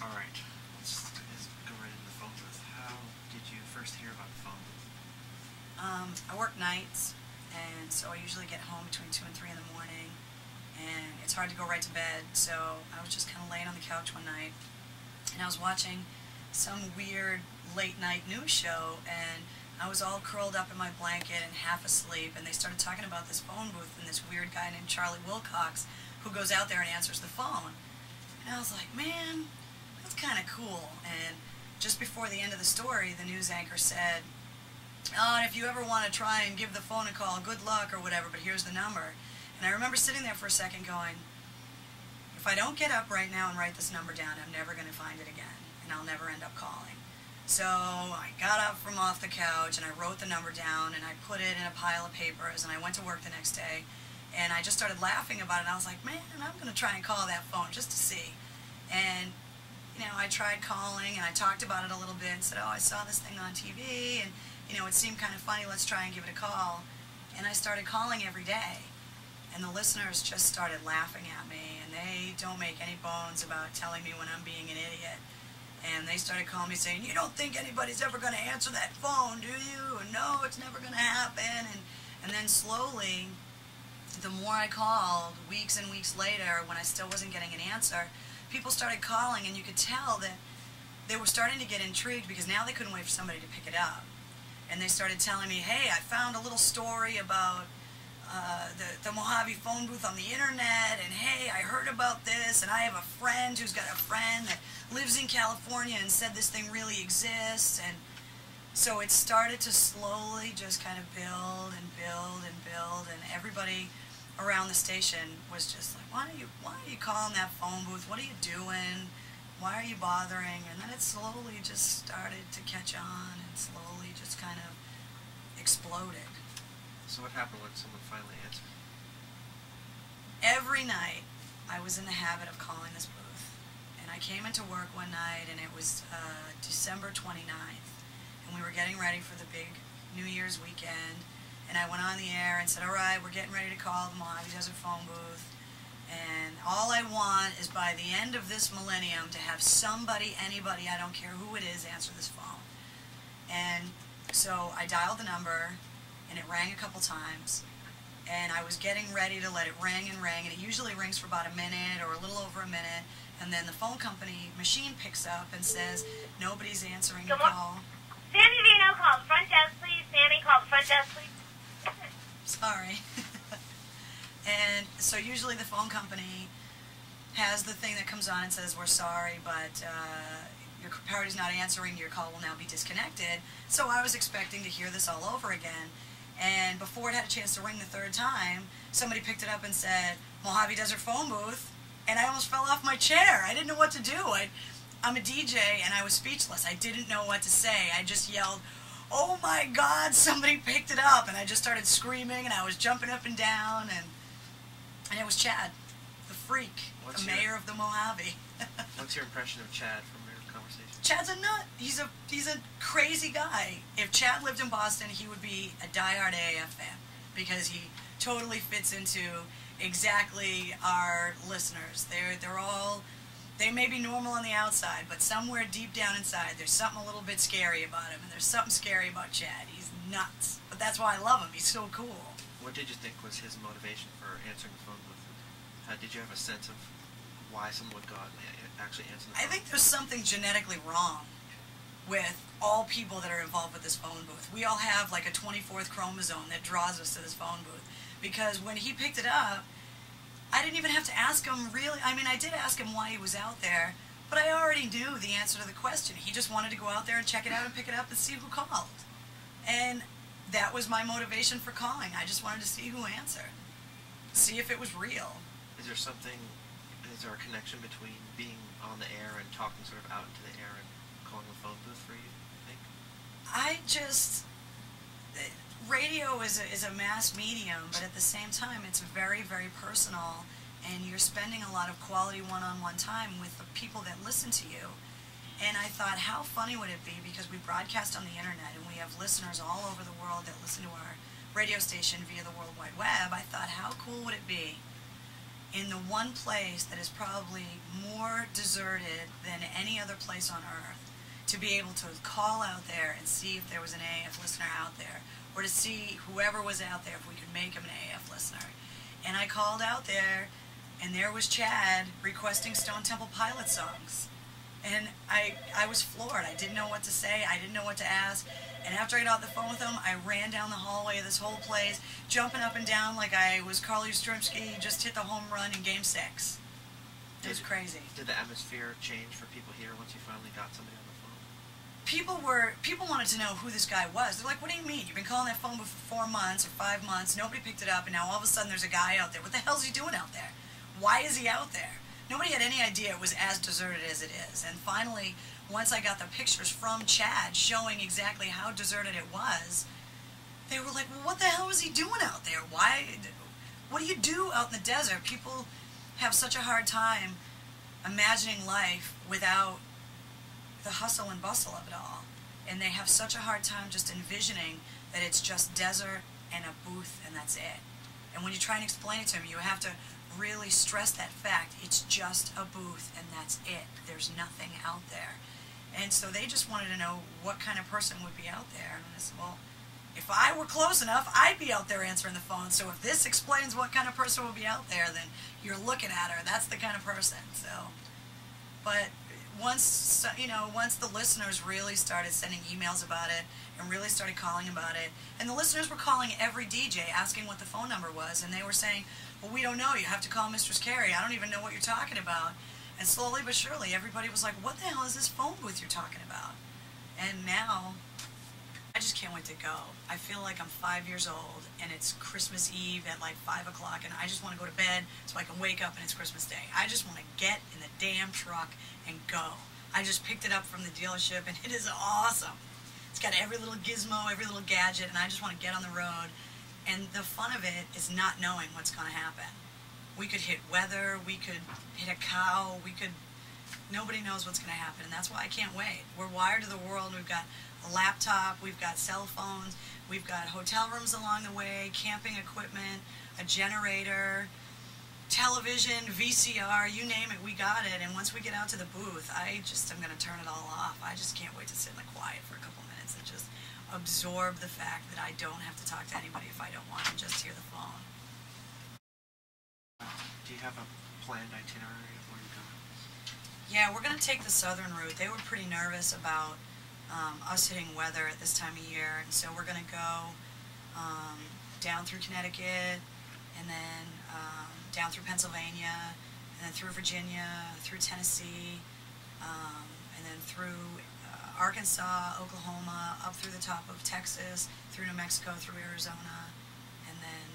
Alright, let's go right into the phone booth. How did you first hear about the phone booth? I work nights, and so I usually get home between 2 and 3 in the morning, and it's hard to go right to bed, so I was just kind of laying on the couch one night, and I was watching some weird late-night news show, and I was all curled up in my blanket and half asleep, and they started talking about this phone booth and this weird guy named Charlie Wilcox who goes out there and answers the phone. And I was like, man, that's kind of cool. And just before the end of the story, the news anchor said, oh, and if you ever want to try and give the phone a call, good luck or whatever, but here's the number. And I remember sitting there for a second going, if I don't get up right now and write this number down, I'm never going to find it again, and I'll never end up calling. So I got up from off the couch, and I wrote the number down, and I put it in a pile of papers, and I went to work the next day, and I just started laughing about it, and I was like, man, I'm going to try and call that phone just to see. And, you know, I tried calling, and I talked about it a little bit, and said, oh, I saw this thing on TV, and, you know, it seemed kind of funny, let's try and give it a call. And I started calling every day, and the listeners just started laughing at me, and they don't make any bones about telling me when I'm being an idiot. And they started calling me saying, you don't think anybody's ever going to answer that phone, do you? And no, it's never going to happen. And then slowly, the more I called, weeks and weeks later, when I still wasn't getting an answer, people started calling, and you could tell that they were starting to get intrigued because now they couldn't wait for somebody to pick it up. And they started telling me, hey, I found a little story about the Mojave phone booth on the internet, and hey, I heard about this, and I have a friend who's got a friend that lives in California and said this thing really exists. And so it started to slowly just kind of build and build and build, and everybody around the station was just like, why are you calling that phone booth? What are you doing? Why are you bothering? And then it slowly just started to catch on, and slowly just kind of exploded. So what happened when someone finally answered? Every night I was in the habit of calling this booth, and I came into work one night, and it was December 29th, and we were getting ready for the big New Year's weekend, and I went on the air and said, all right, we're getting ready to call the Mojave Desert phone booth, and all I want is by the end of this millennium to have somebody, anybody, I don't care who it is, answer this phone. And so I dialed the number, and it rang a couple times, and I was getting ready to let it ring, and it usually rings for about a minute or a little over a minute, and then the phone company machine picks up and says, nobody's answering the call. Sammy Vino, call the front desk, please. Sammy, call the front desk, please. Sorry. And so usually the phone company has the thing that comes on and says, we're sorry, but your party's not answering, your call will now be disconnected. So I was expecting to hear this all over again. And before it had a chance to ring the third time, somebody picked it up and said, Mojave Desert phone booth, and I almost fell off my chair. I didn't know what to do. I'm a DJ, and I was speechless. I didn't know what to say. I just yelled, oh my God, somebody picked it up, and I just started screaming, and I was jumping up and down, and it was Chad, the freak, the mayor of the Mojave. What's your impression of Chad from your conversation? Chad's a nut. He's a crazy guy. If Chad lived in Boston, he would be a diehard AAF fan because he totally fits into exactly our listeners. They may be normal on the outside, but somewhere deep down inside, there's something a little bit scary about him, and there's something scary about Chad. He's nuts, but that's why I love him. He's so cool. What did you think was his motivation for answering the phone booth? Did you have a sense of why someone would go out and actually answer the phone? I think there's something genetically wrong with all people that are involved with this phone booth. We all have like a 24th chromosome that draws us to this phone booth. Because when he picked it up, I didn't even have to ask him really. I mean, I did ask him why he was out there, but I already knew the answer to the question. He just wanted to go out there and check it out and pick it up and see who called. And that was my motivation for calling. I just wanted to see who answered, see if it was real. Is there a connection between being on the air and talking sort of out into the air and calling the phone booth for you, I think? Radio is a mass medium, but at the same time, it's very, very personal, and you're spending a lot of quality one-on-one time with the people that listen to you. And I thought, how funny would it be, because we broadcast on the internet, and we have listeners all over the world that listen to our radio station via the World Wide Web. I thought, how cool would it be in the one place that is probably more deserted than any other place on earth, to be able to call out there and see if there was an AF listener out there, or to see whoever was out there if we could make him an AF listener. And I called out there, and there was Chad requesting Stone Temple Pilots songs. And I was floored. I didn't know what to say. I didn't know what to ask. And after I got off the phone with him, I ran down the hallway of this whole place, jumping up and down like I was Carly Yastrzemski, just hit the home run in Game 6. It was crazy. Did the atmosphere change for people here once you finally got somebody on the phone? People wanted to know who this guy was. They're like, what do you mean? You've been calling that phone for 4 months or 5 months, nobody picked it up, and now all of a sudden there's a guy out there. What the hell's he doing out there? Why is he out there? Nobody had any idea it was as deserted as it is. And finally, once I got the pictures from Chad showing exactly how deserted it was, they were like, well, what the hell was he doing out there? What do you do out in the desert? People have such a hard time imagining life without the hustle and bustle of it all. And they have such a hard time just envisioning that it's just desert and a booth and that's it. And when you try and explain it to them, you have to really stress that fact. It's just a booth and that's it. There's nothing out there. And so they just wanted to know what kind of person would be out there. And I said, well, if I were close enough, I'd be out there answering the phone. So if this explains what kind of person will be out there, then you're looking at her. That's the kind of person. So, but once the listeners really started sending emails about it and really started calling about it, and the listeners were calling every DJ asking what the phone number was, and they were saying, well, we don't know. You have to call Mistress Carrie. I don't even know what you're talking about. And slowly but surely, everybody was like, what the hell is this phone booth you're talking about? And now, I just can't wait to go. I feel like I'm 5 years old, and it's Christmas Eve at like 5 o'clock, and I just want to go to bed so I can wake up and it's Christmas Day. I just want to get in the damn truck and go. I just picked it up from the dealership, and it is awesome. It's got every little gizmo, every little gadget, and I just want to get on the road. And the fun of it is not knowing what's going to happen. We could hit weather, we could hit a cow, nobody knows what's going to happen, and that's why I can't wait. We're wired to the world. We've got a laptop, we've got cell phones, we've got hotel rooms along the way, camping equipment, a generator, television, VCR, you name it, we got it. And once we get out to the booth, I'm going to turn it all off. I just can't wait to sit in the quiet for a couple minutes and just absorb the fact that I don't have to talk to anybody if I don't want to, just hear the phone. Do you have a planned itinerary of where you're going? Yeah, we're going to take the southern route. They were pretty nervous about us hitting weather at this time of year, and so we're going to go down through Connecticut, and then down through Pennsylvania, and then through Virginia, through Tennessee, and then through Arkansas, Oklahoma, up through the top of Texas, through New Mexico, through Arizona, and then,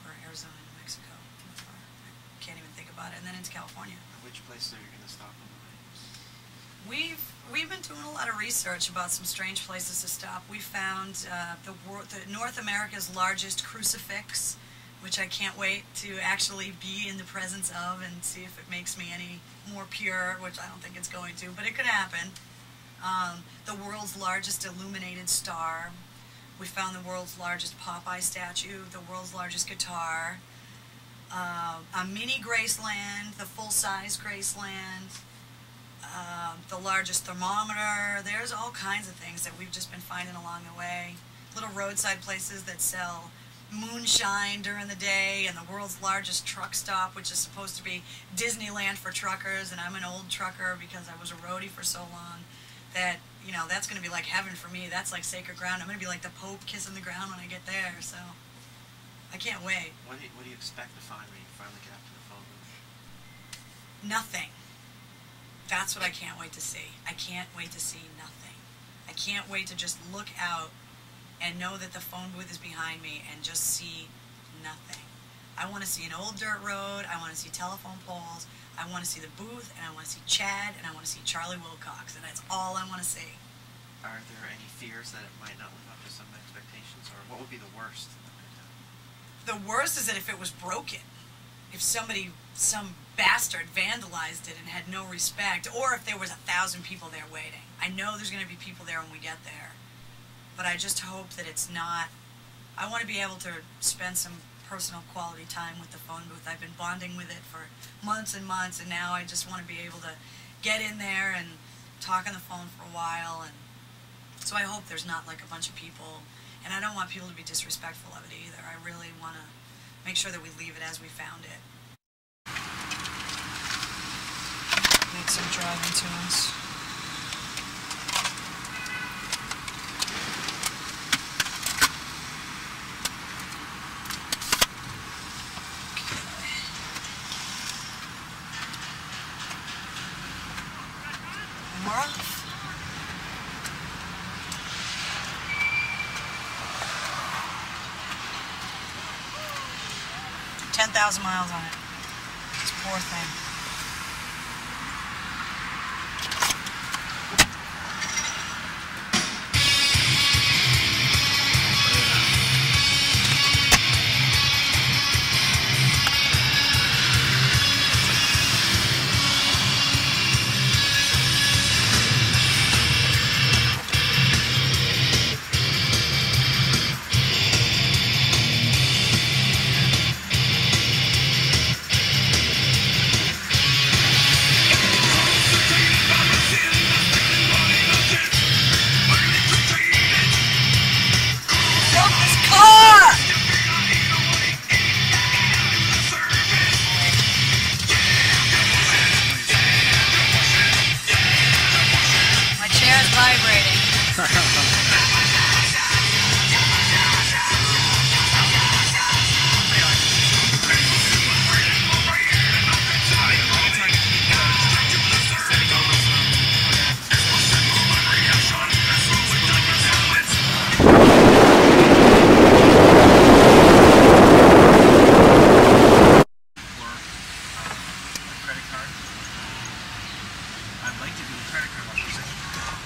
or Arizona, New Mexico, I can't even think about it, and then into California. Which places are you going to stop on the way? We've been doing a lot of research about some strange places to stop. We found the North America's largest crucifix, which I can't wait to actually be in the presence of and see if it makes me any more pure, which I don't think it's going to, but it could happen. The world's largest illuminated star. We found the world's largest Popeye statue, the world's largest guitar, a mini Graceland, the full-size Graceland, the largest thermometer. There's all kinds of things that we've just been finding along the way. Little roadside places that sell moonshine during the day, and the world's largest truck stop, which is supposed to be Disneyland for truckers, and I'm an old trucker because I was a roadie for so long that, you know, that's going to be like heaven for me. That's like sacred ground. I'm going to be like the Pope kissing the ground when I get there, so I can't wait. What do you expect to find when you finally get up to the phone booth? Nothing. That's what I can't wait to see. I can't wait to see nothing. I can't wait to just look out and know that the phone booth is behind me and just see nothing. I want to see an old dirt road. I want to see telephone poles. I want to see the booth, and I want to see Chad, and I want to see Charlie Wilcox, and that's all I want to see. Are there any fears that it might not live up to some expectations, or what would be the worst that could happen? The worst is that if it was broken, if some bastard vandalized it and had no respect, or if there was 1,000 people there waiting. I know there's going to be people there when we get there, but I just hope that it's not. I want to be able to spend some personal quality time with the phone booth. I've been bonding with it for months and months, and now I just want to be able to get in there and talk on the phone for a while. And so I hope there's not like a bunch of people, and I don't want people to be disrespectful of it either. I really want to make sure that we leave it as we found it. Make some driving tunes. And we're off. 10,000 miles on it. This poor thing.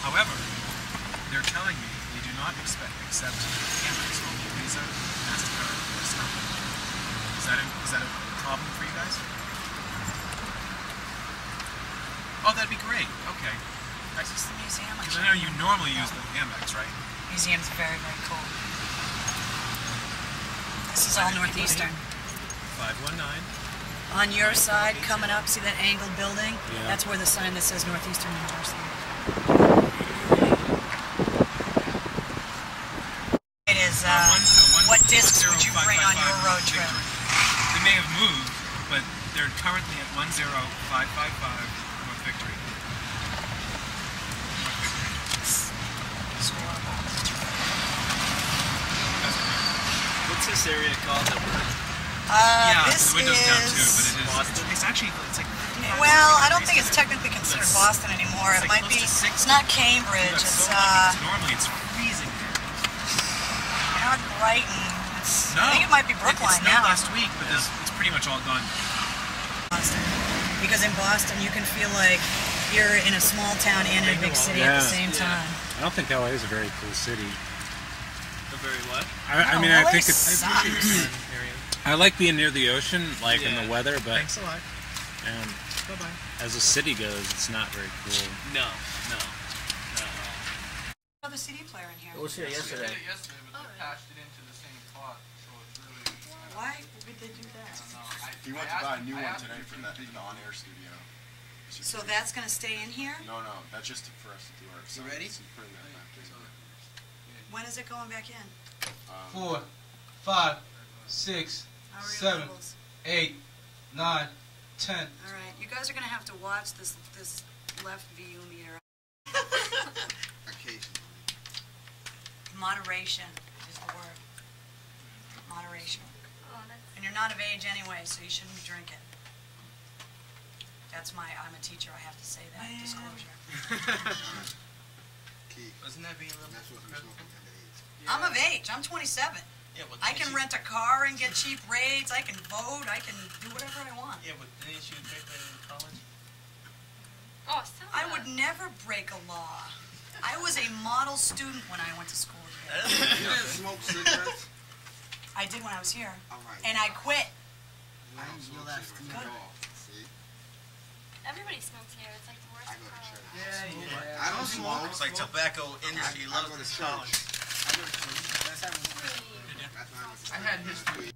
However, they're telling me they do not accept Amex only Visa, MasterCard, or Discover. Is that a problem for you guys? Oh, that'd be great. Okay. Is this the museum? Because I know you normally use the Amex, right? Museum's very, very cool. This is all Northeastern. 519. On your side, coming up, see that angled building? Yeah. That's where the sign that says Northeastern University. It is, what discs would you bring on your road trip? They may have moved, but they're currently at 10555 North Victory. What's this area called that we're in? This the window's down too, is but it is. Boston? It's actually, it's like. well, I don't think it's technically considered Boston anymore. It might be. It's not Cambridge. It's normally it's freezing there. not Brighton. No, I think it might be Brookline it snowed now. last week, but it's pretty much all gone. Boston, because in Boston you can feel like you're in a small town and in a big city at the same time. I don't think LA is a very cool city. A very what? I mean, LA I think it's. sucks. I like being near the ocean, like in the weather, but Thanks a lot. Bye-bye. as a city goes, it's not very cool. No. Another CD player in here. It was here yesterday. Yesterday, but they patched it into the same plot, so it's really. Why would they do that? He went to buy a new one today for the on-air studio. So that's going to stay in here? No, that's just for us to do our. You ready? Putting that back in. When is it going back in? 4, 5, 6, How are your 7, levels? 8, 9, 10. All right, you guys are going to have to watch this left VU meter. Occasionally. Moderation is the word. Moderation. And you're not of age anyway, so you shouldn't be drinking. I'm a teacher, I have to say that. Disclosure. Wasn't that being a little? That's what we're smoking underage. I'm of age. I'm 27. Yeah, but I can rent a car and get cheap rates. I can vote. I can do whatever I want. Yeah, but didn't you take that in college? Oh, stop. I would never break a law. I was a model student when I went to school here. You didn't smoke cigarettes? I did when I was here. All right. And I quit. I don't smoke cigarettes at all. See? Everybody smokes here. It's like the worst I go to part. church. Yeah. I don't smoke. It's like tobacco industry I loves go to this church. college. That's why I went to I had history.